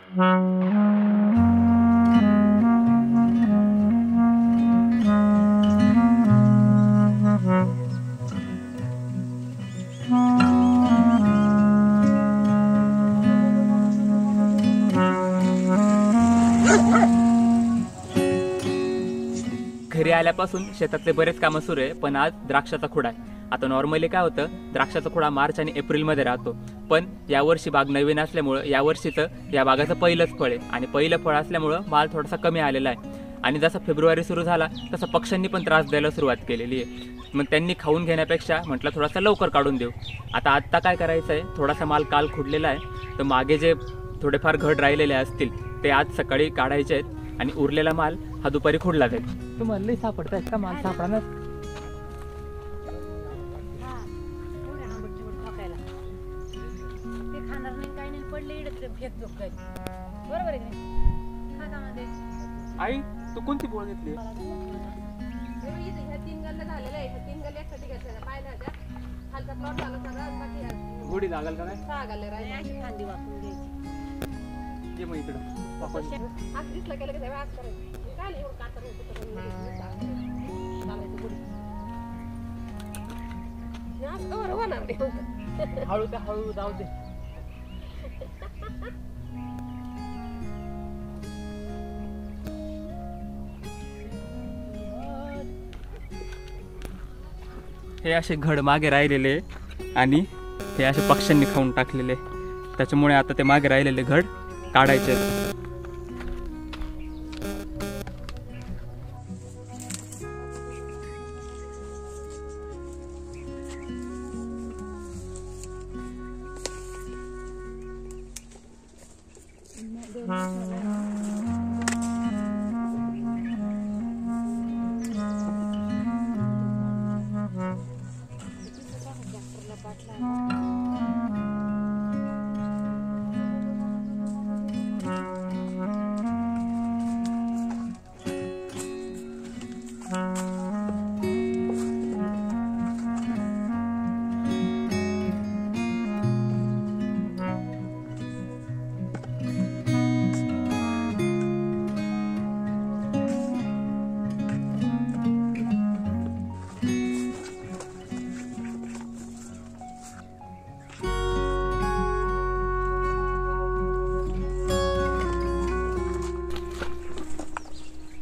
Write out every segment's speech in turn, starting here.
घरी आल्यापासून शेतातले बरेच कामं सुरू आहे, पण आज द्राक्षाचा खुडा आहे. आता नॉर्मली काय होतं, द्राक्षाचा खुडा मार्च आणि एप्रिलमध्ये राहतो, पण यावर्षी बाग नवीन असल्यामुळं यावर्षीचं या बागाचं पहिलंच फळ आहे आणि पहिलं फळ असल्यामुळं माल थोडासा कमी आलेला आहे. आणि जसा फेब्रुवारी सुरू झाला तसा पक्ष्यांनी पण त्रास द्यायला सुरुवात केलेली आहे. मग त्यांनी खाऊन घेण्यापेक्षा म्हटलं थोडासा लवकर काढून देऊ. आत्ता काय करायचं आहे, थोडासा माल काल खुडलेला आहे, तर मागे जे थोडेफार घड राहिलेले असतील ते आज सकाळी काढायचे आहेत आणि उरलेला माल हा दुपारी खुडला जाईल. तुम्हाला लई सापडताय का माल? सापडणार आई, तू कोणती बोळ घेतली? गोडी लागल का नाही? मग इकडं हळू त्या हळू जाऊ दे. हे असे घड मागे राहिलेले आणि हे असे पक्ष्यांनी खाऊन टाकलेले, त्याच्यामुळे आता ते मागे राहिलेले घड काढायचे.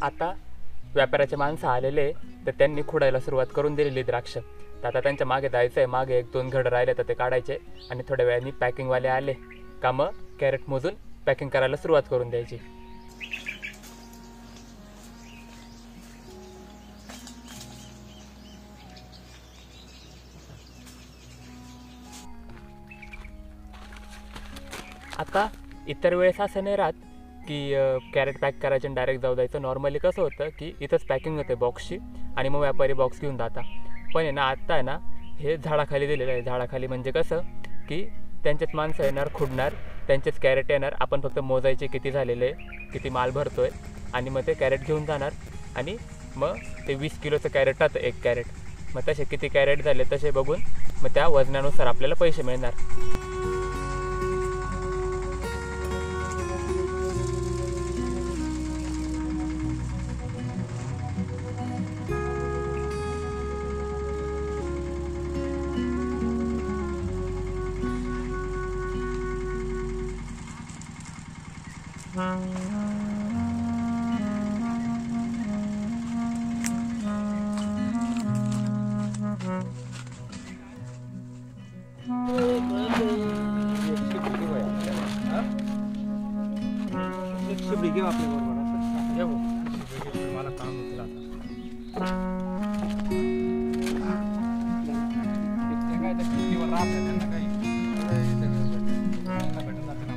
आता व्यापाऱ्याचे माणसं आलेले, तर त्यांनी खुडायला सुरुवात करून दिलेली द्राक्ष. तर आता त्यांच्या मागे जायचं आहे. मागे 1-2 घड राहिले तर ते काढायचे आणि थोड्या वेळाने पॅकिंगवाले आले का मग कॅरेट मोजून पॅकिंग करायला सुरुवात करून द्यायची. आता इतर वेळेस असं नाही राहत की कॅरेट पॅक करायचे आणि डायरेक्ट जाऊ द्यायचं. नॉर्मली कसं होतं की इथंच पॅकिंग होते बॉक्सची आणि मग व्यापारी बॉक्स घेऊन जाता. पण आहे ना, आत्ता आहे ना, हे झाडाखाली दिलेलं आहे. झाडाखाली म्हणजे कसं की त्यांचेच माणसं येणार, खुडणार, त्यांचेच कॅरेट येणार, आपण फक्त मोजायचे किती झालेले, किती माल भरतो आहे आणि मग ते कॅरेट घेऊन जाणार आणि मग ते 20 किलोचं कॅरेट राहतं, 1 कॅरेट. मग तसे किती कॅरेट झाले तसे बघून मग त्या वजनानुसार आपल्याला पैसे मिळणार. शिबडी घेऊ आपल्या बरोबर घेऊ मला काम होतील आता काय तर कितीवर राहते त्यांना काही भेटून जाते ना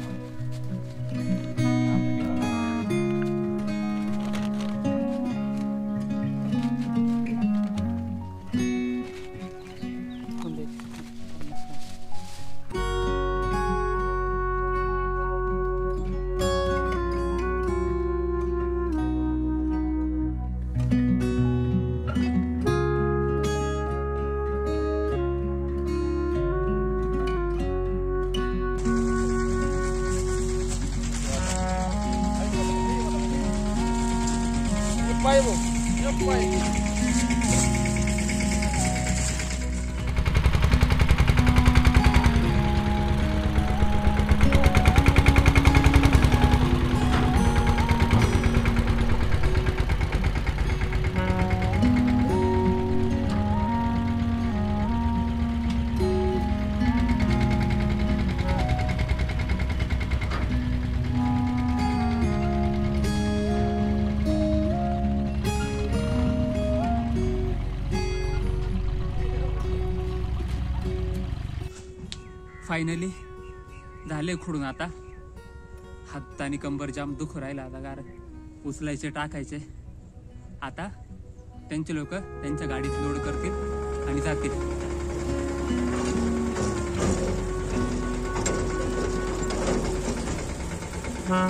पाय भाऊ पाय. फायनली झाले खुडून. आता हात आणि कंबर जाम दुख राहिला. आता गार उचलायचे टाकायचे. आता त्यांचे लोक त्यांच्या गाडीत लोड करतील आणि जातील. हा